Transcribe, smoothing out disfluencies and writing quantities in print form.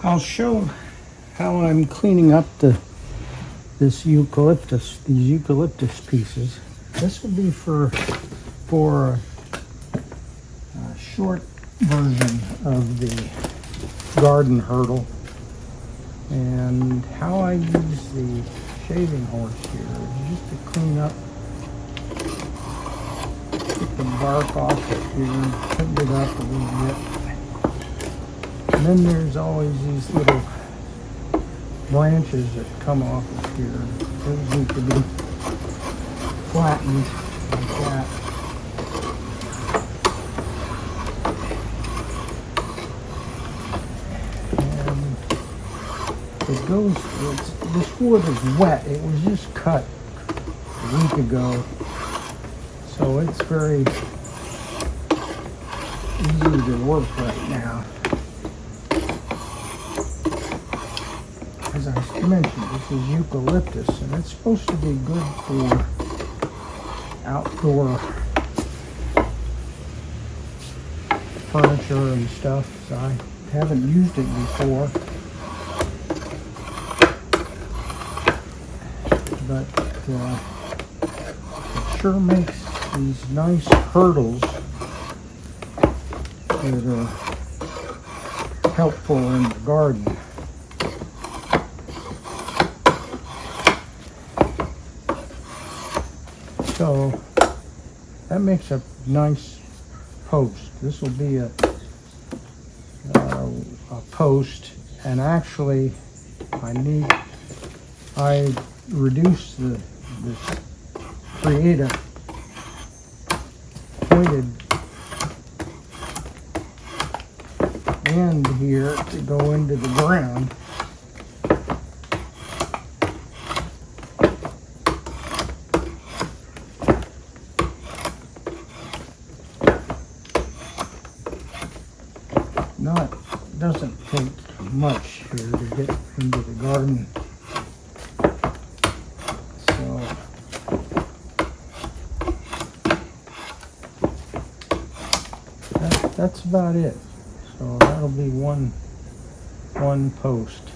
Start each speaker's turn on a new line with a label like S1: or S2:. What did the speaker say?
S1: I'll show how I'm cleaning up these eucalyptus pieces. This will be for a short version of the garden hurdle. And how I use the shaving horse here is just to clean up, get the bark off of here and clean it up a little bit. And then there's always these little branches that come off of here. Those need to be flattened like that. And it goes, this wood is wet. It was just cut a week ago. So it's very easy to work right now. As I mentioned, this is eucalyptus, and it's supposed to be good for outdoor furniture and stuff. So I haven't used it before, but it sure makes these nice hurdles that are helpful in the garden. So that makes a nice post. This will be a post, and actually I reduced this create a pointed end here to go into the ground. Doesn't take much here to get into the garden. So that's about it. So that'll be one post.